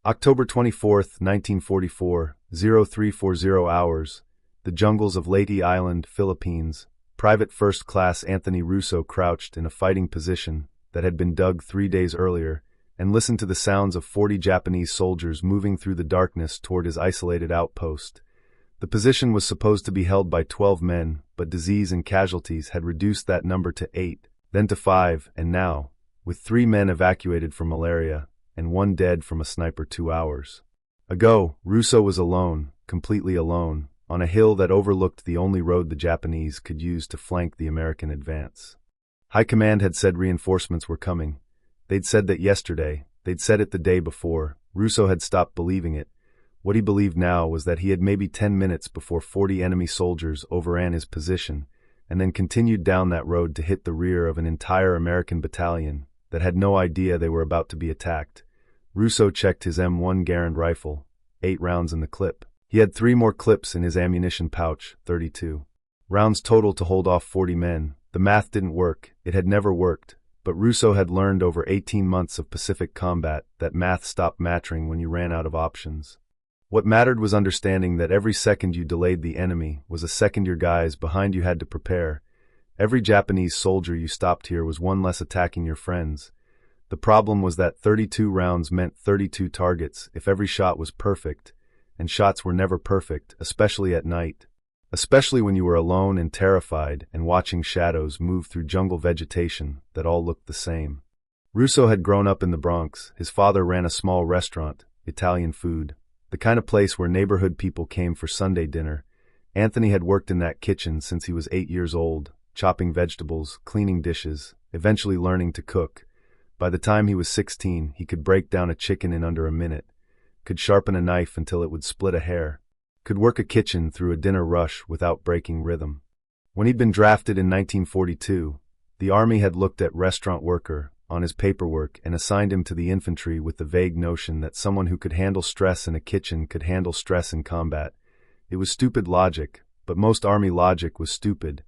October 24th, 1944, 0340 hours, the jungles of Leyte Island, Philippines. Private First Class Anthony Russo crouched in a fighting position that had been dug 3 days earlier and listened to the sounds of 40 Japanese soldiers moving through the darkness toward his isolated outpost. The position was supposed to be held by 12 men, but disease and casualties had reduced that number to 8, then to 5, and now, with 3 men evacuated for malaria and 1 dead from a sniper 2 hours ago, Russo was alone, completely alone, on a hill that overlooked the only road the Japanese could use to flank the American advance. High Command had said reinforcements were coming. They'd said that yesterday, they'd said it the day before. Russo had stopped believing it. What he believed now was that he had maybe 10 minutes before 40 enemy soldiers overran his position, and then continued down that road to hit the rear of an entire American battalion that had no idea they were about to be attacked. Russo checked his M1 Garand rifle, 8 rounds in the clip. He had 3 more clips in his ammunition pouch, 32 rounds total to hold off 40 men. The math didn't work, it had never worked, but Russo had learned over 18 months of Pacific combat that math stopped mattering when you ran out of options. What mattered was understanding that every second you delayed the enemy was a second your guys behind you had to prepare. Every Japanese soldier you stopped here was one less attacking your friends. The problem was that 32 rounds meant 32 targets if every shot was perfect, and shots were never perfect, especially at night. Especially when you were alone and terrified and watching shadows move through jungle vegetation that all looked the same. Russo had grown up in the Bronx. His father ran a small restaurant, Italian food, the kind of place where neighborhood people came for Sunday dinner. Anthony had worked in that kitchen since he was 8 years old, chopping vegetables, cleaning dishes, eventually learning to cook. By the time he was 16, he could break down a chicken in under a minute, could sharpen a knife until it would split a hair, could work a kitchen through a dinner rush without breaking rhythm. When he'd been drafted in 1942, the Army had looked at restaurant worker on his paperwork and assigned him to the infantry with the vague notion that someone who could handle stress in a kitchen could handle stress in combat. It was stupid logic, but most Army logic was stupid.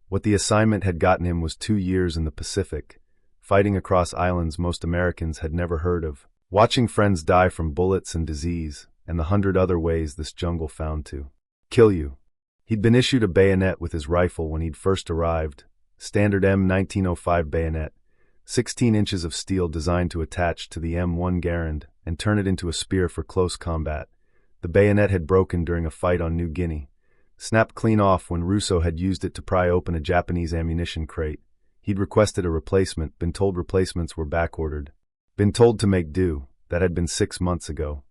What the assignment had gotten him was 2 years in the Pacific, fighting across islands most Americans had never heard of, watching friends die from bullets and disease, and the 100 other ways this jungle found to kill you. He'd been issued a bayonet with his rifle when he'd first arrived, standard M1905 bayonet, 16 inches of steel designed to attach to the M1 Garand and turn it into a spear for close combat. The bayonet had broken during a fight on New Guinea, snapped clean off when Russo had used it to pry open a Japanese ammunition crate. He'd requested a replacement, been told replacements were backordered. Been told to make do. That had been 6 months ago.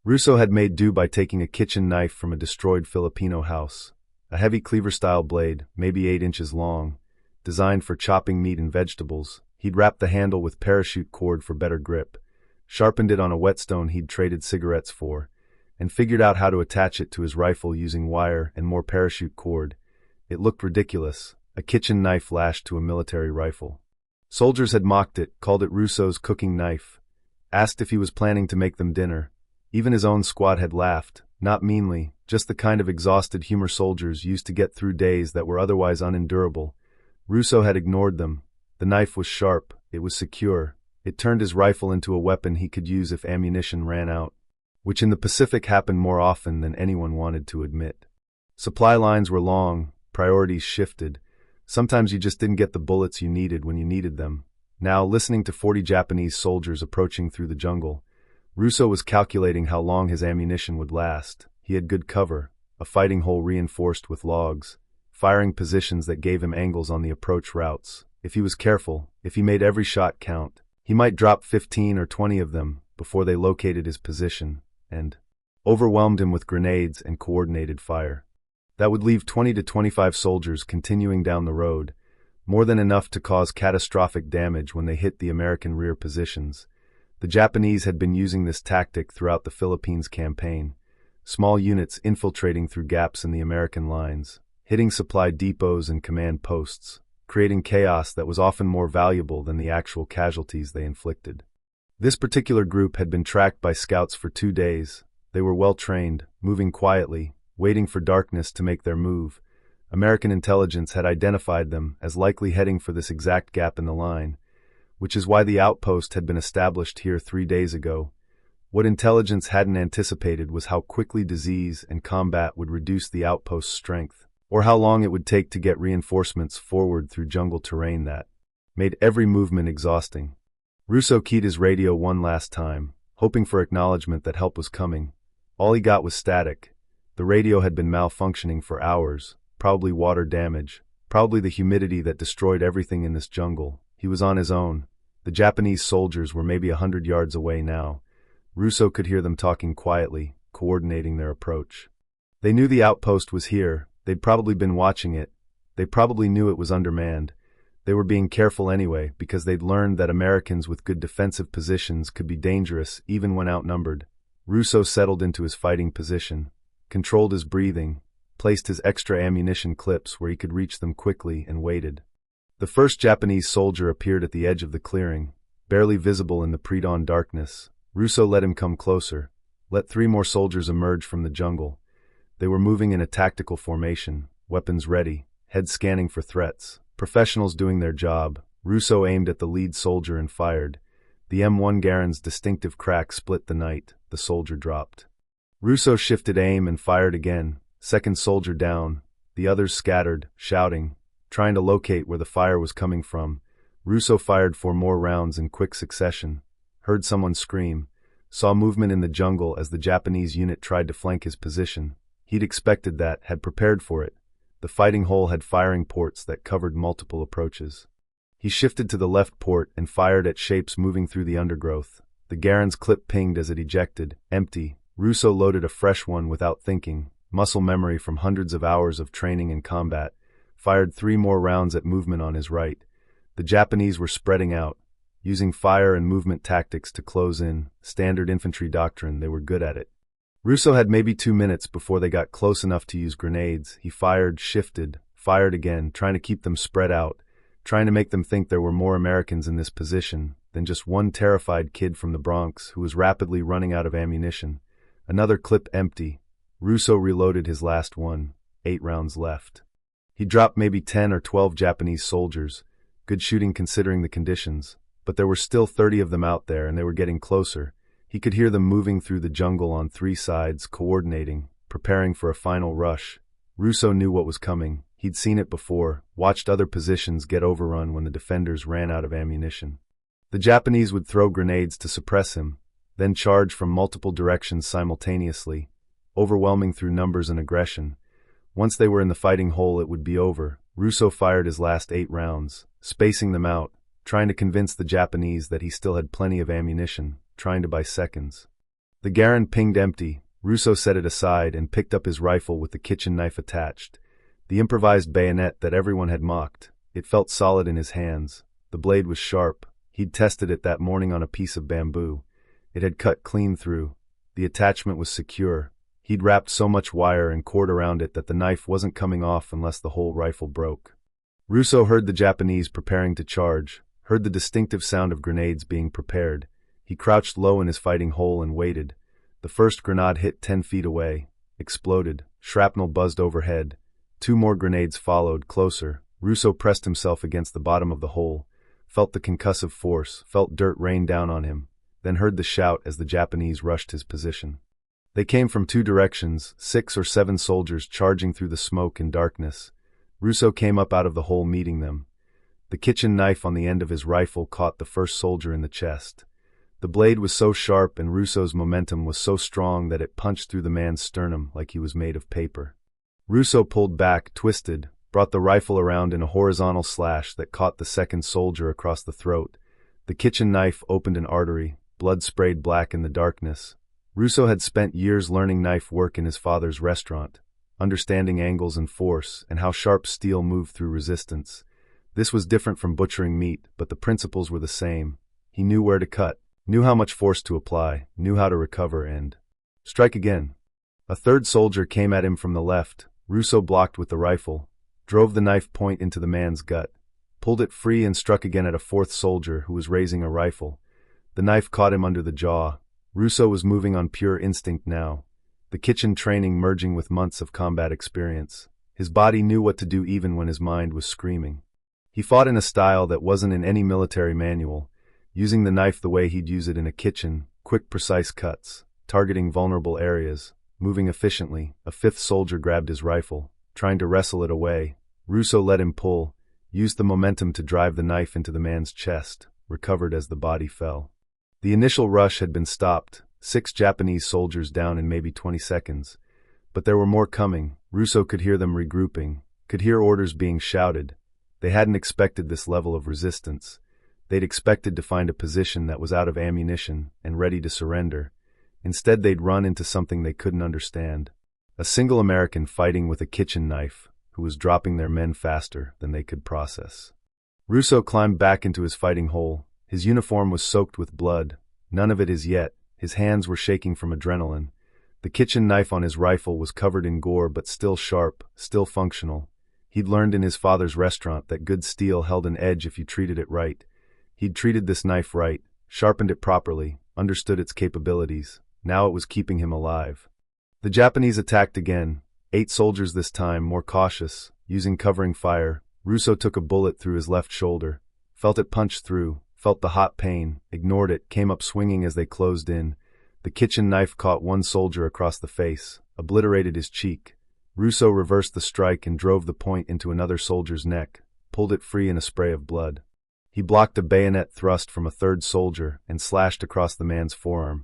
Russo had made do by taking a kitchen knife from a destroyed Filipino house, a heavy cleaver-style blade, maybe 8 inches long, designed for chopping meat and vegetables. He'd wrapped the handle with parachute cord for better grip, sharpened it on a whetstone he'd traded cigarettes for, and figured out how to attach it to his rifle using wire and more parachute cord. It looked ridiculous, a kitchen knife lashed to a military rifle. Soldiers had mocked it, called it Russo's cooking knife, asked if he was planning to make them dinner. Even his own squad had laughed, not meanly, just the kind of exhausted humor soldiers used to get through days that were otherwise unendurable. Russo had ignored them. The knife was sharp, it was secure, it turned his rifle into a weapon he could use if ammunition ran out, which in the Pacific happened more often than anyone wanted to admit. Supply lines were long, priorities shifted. Sometimes you just didn't get the bullets you needed when you needed them. Now, listening to 40 Japanese soldiers approaching through the jungle, Russo was calculating how long his ammunition would last. He had good cover, a fighting hole reinforced with logs, firing positions that gave him angles on the approach routes. If he was careful, if he made every shot count, he might drop 15 or 20 of them before they located his position and overwhelmed him with grenades and coordinated fire. That would leave 20 to 25 soldiers continuing down the road, more than enough to cause catastrophic damage when they hit the American rear positions. The Japanese had been using this tactic throughout the Philippines campaign, small units infiltrating through gaps in the American lines, hitting supply depots and command posts, creating chaos that was often more valuable than the actual casualties they inflicted. This particular group had been tracked by scouts for 2 days. They were well trained, moving quietly, waiting for darkness to make their move. American intelligence had identified them as likely heading for this exact gap in the line, which is why the outpost had been established here 3 days ago. What intelligence hadn't anticipated was how quickly disease and combat would reduce the outpost's strength, or how long it would take to get reinforcements forward through jungle terrain that made every movement exhausting. Russo keyed his radio one last time, hoping for acknowledgement that help was coming. All he got was static. The radio had been malfunctioning for hours, probably water damage, probably the humidity that destroyed everything in this jungle. He was on his own. The Japanese soldiers were maybe 100 yards away now. Russo could hear them talking quietly, coordinating their approach. They knew the outpost was here. They'd probably been watching it. They probably knew it was undermanned. They were being careful anyway, because they'd learned that Americans with good defensive positions could be dangerous even when outnumbered. Russo settled into his fighting position, controlled his breathing, placed his extra ammunition clips where he could reach them quickly, and waited. The first Japanese soldier appeared at the edge of the clearing, barely visible in the pre-dawn darkness. Russo let him come closer, let 3 more soldiers emerge from the jungle. They were moving in a tactical formation, weapons ready, heads scanning for threats. Professionals doing their job. Russo aimed at the lead soldier and fired. The M1 Garand's distinctive crack split the night. The soldier dropped. Russo shifted aim and fired again. Second soldier down. The others scattered, shouting, trying to locate where the fire was coming from. Russo fired 4 more rounds in quick succession. Heard someone scream. Saw movement in the jungle as the Japanese unit tried to flank his position. He'd expected that, had prepared for it. The fighting hole had firing ports that covered multiple approaches. He shifted to the left port and fired at shapes moving through the undergrowth. The Garand's clip pinged as it ejected, empty. Russo loaded a fresh one without thinking, muscle memory from hundreds of hours of training and combat, fired 3 more rounds at movement on his right. The Japanese were spreading out, using fire and movement tactics to close in, standard infantry doctrine. They were good at it. Russo had maybe 2 minutes before they got close enough to use grenades. He fired, shifted, fired again, trying to keep them spread out, trying to make them think there were more Americans in this position than just one terrified kid from the Bronx who was rapidly running out of ammunition. Another clip empty. Russo reloaded his last one, 8 rounds left. He dropped maybe 10 or 12 Japanese soldiers. Good shooting considering the conditions, but there were still 30 of them out there and they were getting closer. He could hear them moving through the jungle on 3 sides, coordinating, preparing for a final rush. Russo knew what was coming. He'd seen it before, watched other positions get overrun when the defenders ran out of ammunition. The Japanese would throw grenades to suppress him, then charge from multiple directions simultaneously, overwhelming through numbers and aggression. Once they were in the fighting hole, it would be over. Russo fired his last 8 rounds, spacing them out, trying to convince the Japanese that he still had plenty of ammunition, trying to buy seconds. The Garand pinged empty. Russo set it aside and picked up his rifle with the kitchen knife attached. The improvised bayonet that everyone had mocked. It felt solid in his hands. The blade was sharp. He'd tested it that morning on a piece of bamboo. It had cut clean through. The attachment was secure. He'd wrapped so much wire and cord around it that the knife wasn't coming off unless the whole rifle broke. Russo heard the Japanese preparing to charge, heard the distinctive sound of grenades being prepared. He crouched low in his fighting hole and waited. The first grenade hit 10 feet away, exploded, shrapnel buzzed overhead. 2 more grenades followed, closer. Russo pressed himself against the bottom of the hole, felt the concussive force, felt dirt rain down on him, then heard the shout as the Japanese rushed his position. They came from 2 directions, 6 or 7 soldiers charging through the smoke and darkness. Russo came up out of the hole meeting them. The kitchen knife on the end of his rifle caught the first soldier in the chest. The blade was so sharp and Russo's momentum was so strong that it punched through the man's sternum like he was made of paper. Russo pulled back, twisted, brought the rifle around in a horizontal slash that caught the second soldier across the throat. The kitchen knife opened an artery, blood sprayed black in the darkness. Russo had spent years learning knife work in his father's restaurant, understanding angles and force, and how sharp steel moved through resistance. This was different from butchering meat, but the principles were the same. He knew where to cut, knew how much force to apply, knew how to recover and strike again. A third soldier came at him from the left. Russo blocked with the rifle, drove the knife point into the man's gut, pulled it free and struck again at a fourth soldier who was raising a rifle. The knife caught him under the jaw. Russo was moving on pure instinct now, the kitchen training merging with months of combat experience. His body knew what to do even when his mind was screaming. He fought in a style that wasn't in any military manual, using the knife the way he'd use it in a kitchen, quick, precise cuts, targeting vulnerable areas, moving efficiently. A fifth soldier grabbed his rifle, trying to wrestle it away. Russo let him pull, used the momentum to drive the knife into the man's chest, recovered as the body fell. The initial rush had been stopped, 6 Japanese soldiers down in maybe 20 seconds. But there were more coming. Russo could hear them regrouping, could hear orders being shouted. They hadn't expected this level of resistance. They'd expected to find a position that was out of ammunition and ready to surrender. Instead, they'd run into something they couldn't understand. A single American fighting with a kitchen knife, who was dropping their men faster than they could process. Russo climbed back into his fighting hole. His uniform was soaked with blood. None of it as yet. His hands were shaking from adrenaline. The kitchen knife on his rifle was covered in gore but still sharp, still functional. He'd learned in his father's restaurant that good steel held an edge if you treated it right. He'd treated this knife right, sharpened it properly, understood its capabilities. Now it was keeping him alive. The Japanese attacked again. 8 soldiers this time, more cautious, using covering fire. Russo took a bullet through his left shoulder, felt it punch through, felt the hot pain, ignored it, came up swinging as they closed in. The kitchen knife caught one soldier across the face, obliterated his cheek. Russo reversed the strike and drove the point into another soldier's neck, pulled it free in a spray of blood. He blocked a bayonet thrust from a third soldier and slashed across the man's forearm.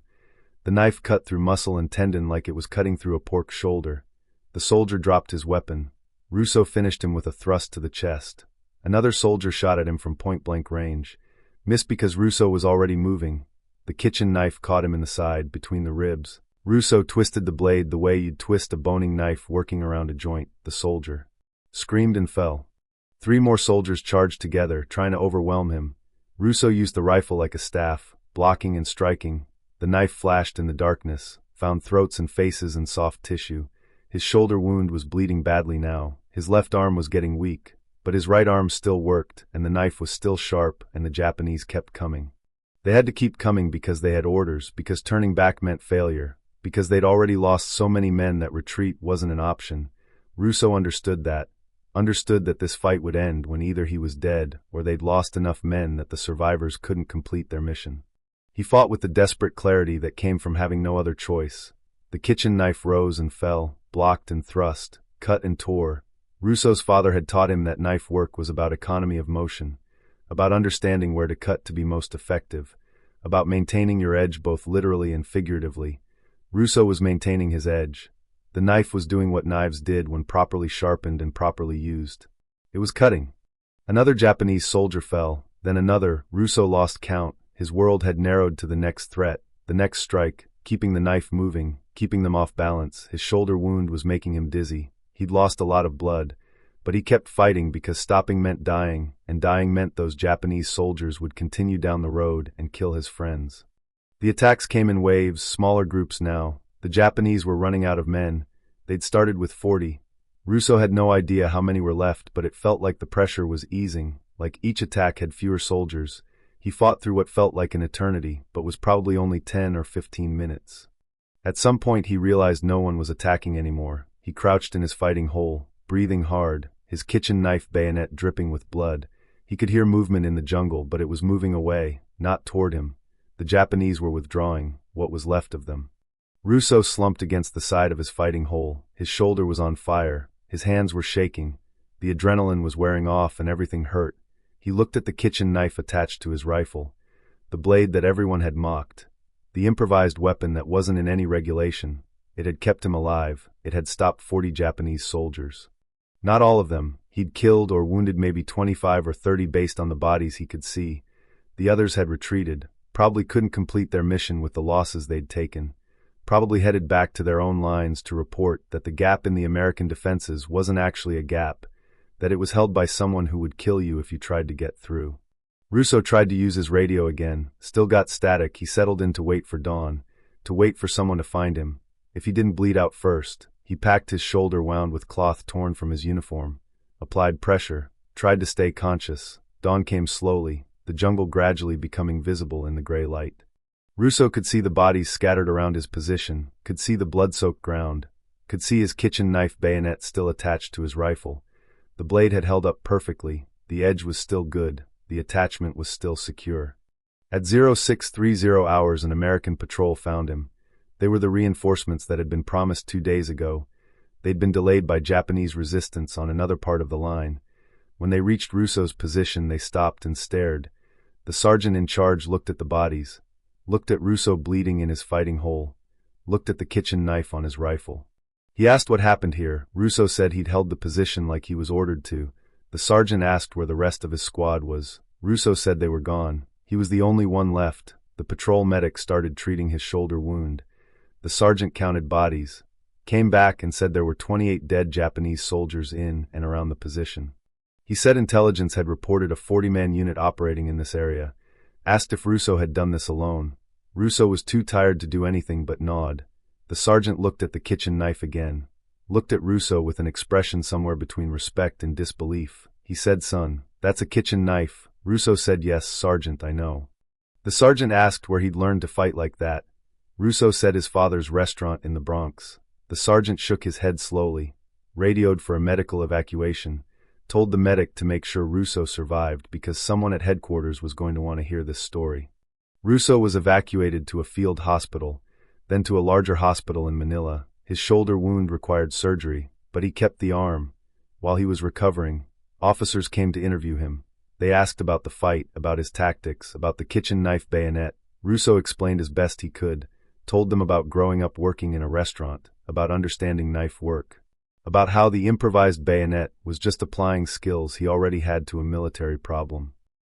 The knife cut through muscle and tendon like it was cutting through a pork shoulder. The soldier dropped his weapon. Russo finished him with a thrust to the chest. Another soldier shot at him from point-blank range. Missed because Russo was already moving. The kitchen knife caught him in the side, between the ribs. Russo twisted the blade the way you'd twist a boning knife working around a joint. The soldier screamed and fell. 3 more soldiers charged together, trying to overwhelm him. Russo used the rifle like a staff, blocking and striking. The knife flashed in the darkness, found throats and faces and soft tissue. His shoulder wound was bleeding badly now. His left arm was getting weak, but his right arm still worked, and the knife was still sharp, and the Japanese kept coming. They had to keep coming because they had orders, because turning back meant failure, because they'd already lost so many men that retreat wasn't an option. Russo understood that this fight would end when either he was dead or they'd lost enough men that the survivors couldn't complete their mission. He fought with the desperate clarity that came from having no other choice. The kitchen knife rose and fell, blocked and thrust, cut and tore. Russo's father had taught him that knife work was about economy of motion, about understanding where to cut to be most effective, about maintaining your edge both literally and figuratively. Russo was maintaining his edge. The knife was doing what knives did when properly sharpened and properly used. It was cutting. Another Japanese soldier fell, then another. Russo lost count. His world had narrowed to the next threat, the next strike, keeping the knife moving, keeping them off balance. His shoulder wound was making him dizzy. He'd lost a lot of blood, but he kept fighting because stopping meant dying, and dying meant those Japanese soldiers would continue down the road and kill his friends. The attacks came in waves, smaller groups now. The Japanese were running out of men. They'd started with 40. Russo had no idea how many were left, but it felt like the pressure was easing, like each attack had fewer soldiers. He fought through what felt like an eternity, but was probably only 10 or 15 minutes. At some point he realized no one was attacking anymore. He crouched in his fighting hole, breathing hard, his kitchen knife bayonet dripping with blood. He could hear movement in the jungle, but it was moving away, not toward him. The Japanese were withdrawing, what was left of them. Russo slumped against the side of his fighting hole. His shoulder was on fire. His hands were shaking. The adrenaline was wearing off and everything hurt. He looked at the kitchen knife attached to his rifle, the blade that everyone had mocked, the improvised weapon that wasn't in any regulation. It had kept him alive. It had stopped 40 Japanese soldiers. Not all of them. He'd killed or wounded maybe 25 or 30 based on the bodies he could see. The others had retreated, probably couldn't complete their mission with the losses they'd taken, probably headed back to their own lines to report that the gap in the American defenses wasn't actually a gap, that it was held by someone who would kill you if you tried to get through. Russo tried to use his radio again, still got static. He settled in to wait for dawn, to wait for someone to find him. If he didn't bleed out first, he packed his shoulder wound with cloth torn from his uniform, applied pressure, tried to stay conscious. Dawn came slowly, the jungle gradually becoming visible in the gray light. Russo could see the bodies scattered around his position, could see the blood-soaked ground, could see his kitchen knife bayonet still attached to his rifle. The blade had held up perfectly, the edge was still good, the attachment was still secure. At 0630 hours an American patrol found him. They were the reinforcements that had been promised 2 days ago. They'd been delayed by Japanese resistance on another part of the line. When they reached Russo's position, they stopped and stared. The sergeant in charge looked at the bodies, looked at Russo bleeding in his fighting hole, looked at the kitchen knife on his rifle. He asked what happened here. Russo said he'd held the position like he was ordered to. The sergeant asked where the rest of his squad was. Russo said they were gone. He was the only one left. The patrol medic started treating his shoulder wound. The sergeant counted bodies, came back and said there were 28 dead Japanese soldiers in and around the position. He said intelligence had reported a 40-man unit operating in this area. Asked if Russo had done this alone. Russo was too tired to do anything but nod. The sergeant looked at the kitchen knife again, looked at Russo with an expression somewhere between respect and disbelief. He said, "Son, that's a kitchen knife." Russo said, "Yes, Sergeant, I know." The sergeant asked where he'd learned to fight like that. Russo said his father's restaurant in the Bronx. The sergeant shook his head slowly, radioed for a medical evacuation, told the medic to make sure Russo survived because someone at headquarters was going to want to hear this story. Russo was evacuated to a field hospital, then to a larger hospital in Manila. His shoulder wound required surgery, but he kept the arm. While he was recovering, officers came to interview him. They asked about the fight, about his tactics, about the kitchen knife bayonet. Russo explained as best he could, told them about growing up working in a restaurant, about understanding knife work, about how the improvised bayonet was just applying skills he already had to a military problem.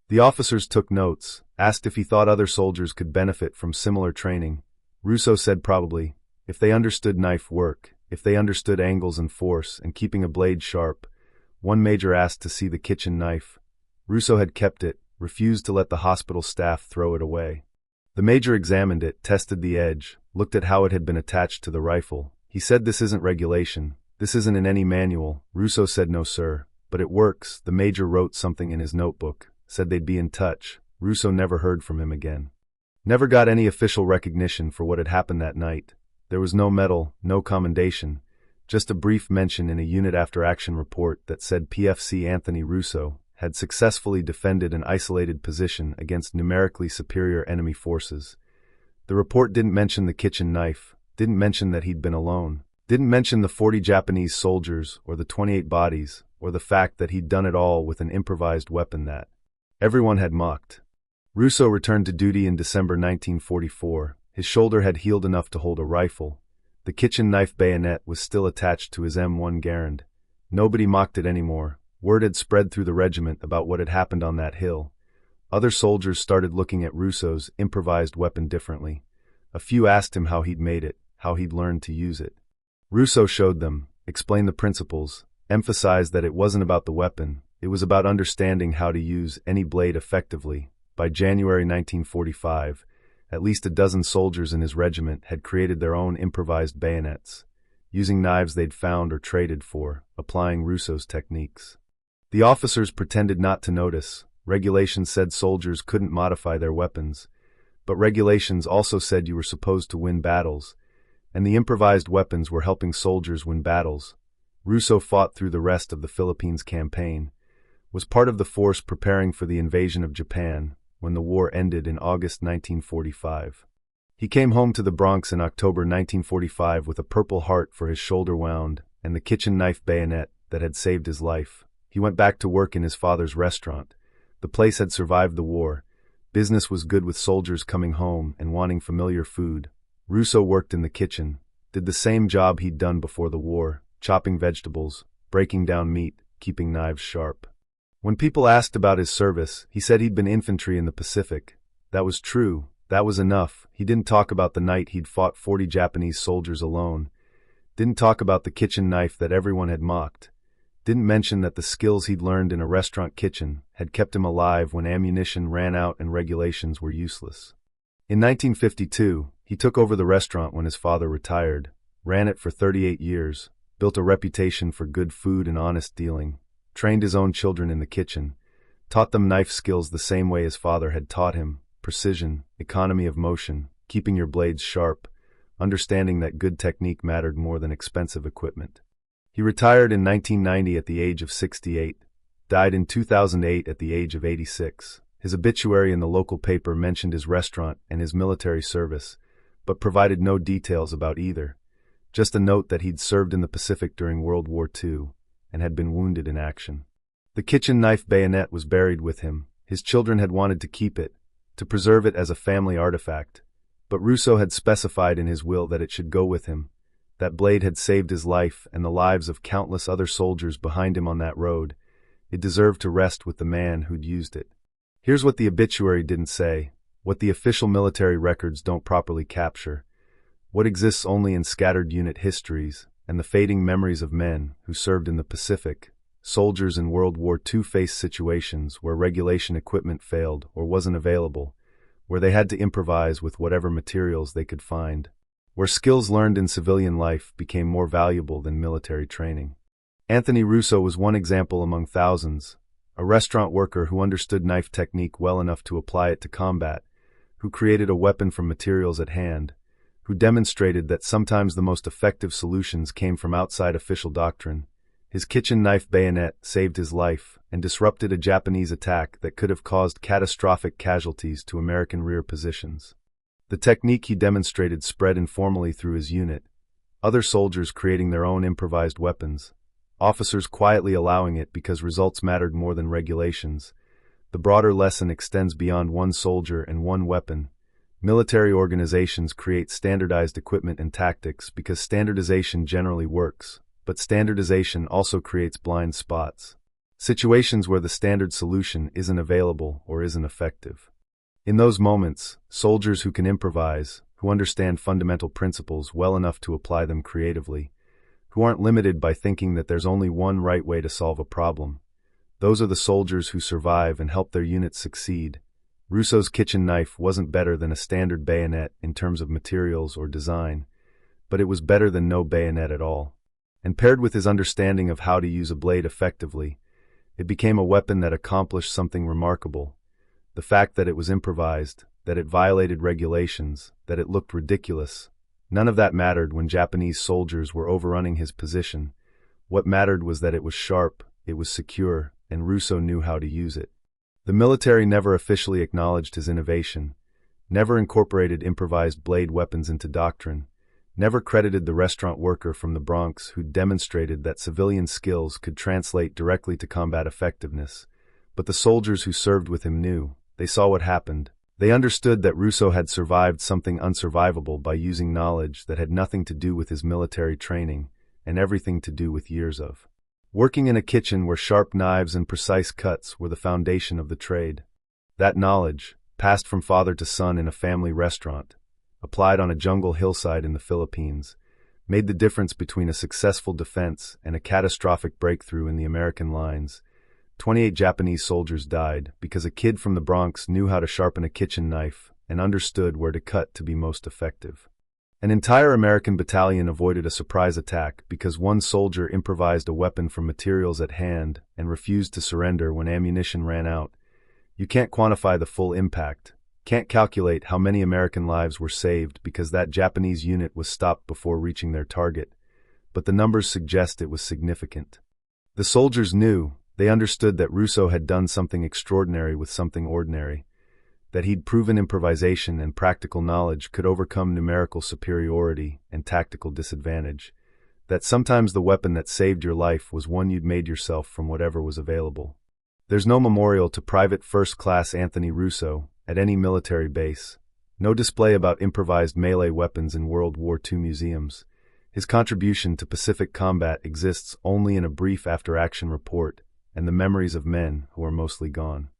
The officers took notes, asked if he thought other soldiers could benefit from similar training. Russo said probably, if they understood knife work, if they understood angles and force and keeping a blade sharp. One major asked to see the kitchen knife. Russo had kept it, refused to let the hospital staff throw it away. The major examined it, tested the edge, looked at how it had been attached to the rifle. He said, "This isn't regulation. This isn't in any manual." Russo said, "No, sir, but it works." The major wrote something in his notebook, said they'd be in touch. Russo never heard from him again. Never got any official recognition for what had happened that night. There was no medal, no commendation, just a brief mention in a unit after action report that said PFC Anthony Russo had successfully defended an isolated position against numerically superior enemy forces. The report didn't mention the kitchen knife, didn't mention that he'd been alone, didn't mention the 40 Japanese soldiers or the 28 bodies, or the fact that he'd done it all with an improvised weapon that everyone had mocked. Russo returned to duty in December 1944. His shoulder had healed enough to hold a rifle. The kitchen knife bayonet was still attached to his M1 Garand. Nobody mocked it anymore. Word had spread through the regiment about what had happened on that hill. Other soldiers started looking at Russo's improvised weapon differently. A few asked him how he'd made it, how he'd learned to use it. Russo showed them, explained the principles, emphasized that it wasn't about the weapon, it was about understanding how to use any blade effectively. By January 1945, at least a dozen soldiers in his regiment had created their own improvised bayonets, using knives they'd found or traded for, applying Russo's techniques. The officers pretended not to notice. Regulations said soldiers couldn't modify their weapons, but regulations also said you were supposed to win battles, and the improvised weapons were helping soldiers win battles. Russo fought through the rest of the Philippines campaign, was part of the force preparing for the invasion of Japan when the war ended in August 1945. He came home to the Bronx in October 1945 with a Purple Heart for his shoulder wound and the kitchen knife bayonet that had saved his life. He went back to work in his father's restaurant. The place had survived the war. Business was good with soldiers coming home and wanting familiar food. Russo worked in the kitchen, did the same job he'd done before the war, chopping vegetables, breaking down meat, keeping knives sharp. When people asked about his service, he said he'd been infantry in the Pacific. That was true. That was enough. He didn't talk about the night he'd fought 40 Japanese soldiers alone. Didn't talk about the kitchen knife that everyone had mocked. Didn't mention that the skills he'd learned in a restaurant kitchen had kept him alive when ammunition ran out and regulations were useless. In 1952, he took over the restaurant when his father retired, ran it for 38 years, built a reputation for good food and honest dealing, trained his own children in the kitchen, taught them knife skills the same way his father had taught him: precision, economy of motion, keeping your blades sharp, understanding that good technique mattered more than expensive equipment. He retired in 1990 at the age of 68, died in 2008 at the age of 86. His obituary in the local paper mentioned his restaurant and his military service, but provided no details about either. Just a note that he'd served in the Pacific during World War II and had been wounded in action. The kitchen knife bayonet was buried with him. His children had wanted to keep it, to preserve it as a family artifact, but Russo had specified in his will that it should go with him. That blade had saved his life and the lives of countless other soldiers behind him on that road. It deserved to rest with the man who'd used it. Here's what the obituary didn't say, what the official military records don't properly capture, what exists only in scattered unit histories and the fading memories of men who served in the Pacific. Soldiers in World War II faced situations where regulation equipment failed or wasn't available, where they had to improvise with whatever materials they could find, where skills learned in civilian life became more valuable than military training. Anthony Russo was one example among thousands, a restaurant worker who understood knife technique well enough to apply it to combat, who created a weapon from materials at hand, who demonstrated that sometimes the most effective solutions came from outside official doctrine. His kitchen knife bayonet saved his life and disrupted a Japanese attack that could have caused catastrophic casualties to American rear positions. The technique he demonstrated spread informally through his unit, other soldiers creating their own improvised weapons, officers quietly allowing it because results mattered more than regulations. The broader lesson extends beyond one soldier and one weapon. Military organizations create standardized equipment and tactics because standardization generally works, but standardization also creates blind spots, situations where the standard solution isn't available or isn't effective. In those moments, soldiers who can improvise, who understand fundamental principles well enough to apply them creatively, who aren't limited by thinking that there's only one right way to solve a problem, those are the soldiers who survive and help their units succeed. Russo's kitchen knife wasn't better than a standard bayonet in terms of materials or design, but it was better than no bayonet at all. And paired with his understanding of how to use a blade effectively, it became a weapon that accomplished something remarkable. The fact that it was improvised, that it violated regulations, that it looked ridiculous, none of that mattered when Japanese soldiers were overrunning his position. What mattered was that it was sharp, it was secure, and Russo knew how to use it. The military never officially acknowledged his innovation, never incorporated improvised blade weapons into doctrine, never credited the restaurant worker from the Bronx who demonstrated that civilian skills could translate directly to combat effectiveness. But the soldiers who served with him knew. They saw what happened. They understood that Russo had survived something unsurvivable by using knowledge that had nothing to do with his military training and everything to do with years of working in a kitchen where sharp knives and precise cuts were the foundation of the trade. That knowledge, passed from father to son in a family restaurant, applied on a jungle hillside in the Philippines, made the difference between a successful defense and a catastrophic breakthrough in the American lines. 28 Japanese soldiers died because a kid from the Bronx knew how to sharpen a kitchen knife and understood where to cut to be most effective. An entire American battalion avoided a surprise attack because one soldier improvised a weapon from materials at hand and refused to surrender when ammunition ran out. You can't quantify the full impact, can't calculate how many American lives were saved because that Japanese unit was stopped before reaching their target, but the numbers suggest it was significant. The soldiers knew, they understood that Russo had done something extraordinary with something ordinary, that he'd proven improvisation and practical knowledge could overcome numerical superiority and tactical disadvantage, that sometimes the weapon that saved your life was one you'd made yourself from whatever was available. There's no memorial to Private First Class Anthony Russo at any military base, no display about improvised melee weapons in World War II museums. His contribution to Pacific combat exists only in a brief after-action report and the memories of men who are mostly gone.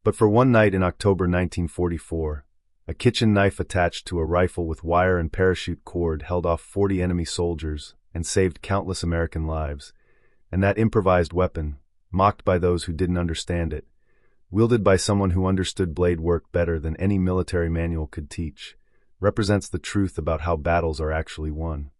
But for one night in October 1944, a kitchen knife attached to a rifle with wire and parachute cord held off 40 enemy soldiers and saved countless American lives. And that improvised weapon, mocked by those who didn't understand it, wielded by someone who understood blade work better than any military manual could teach, represents the truth about how battles are actually won.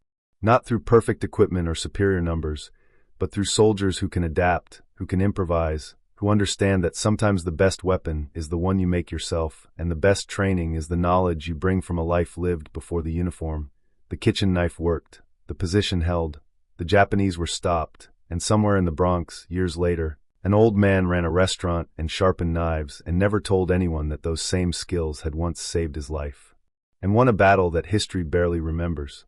Not through perfect equipment or superior numbers, but through soldiers who can adapt, who can improvise, who understand that sometimes the best weapon is the one you make yourself, and the best training is the knowledge you bring from a life lived before the uniform. The kitchen knife worked, the position held, the Japanese were stopped, and somewhere in the Bronx, years later, An old man ran a restaurant and sharpened knives and never told anyone that those same skills had once saved his life, and won a battle that history barely remembers.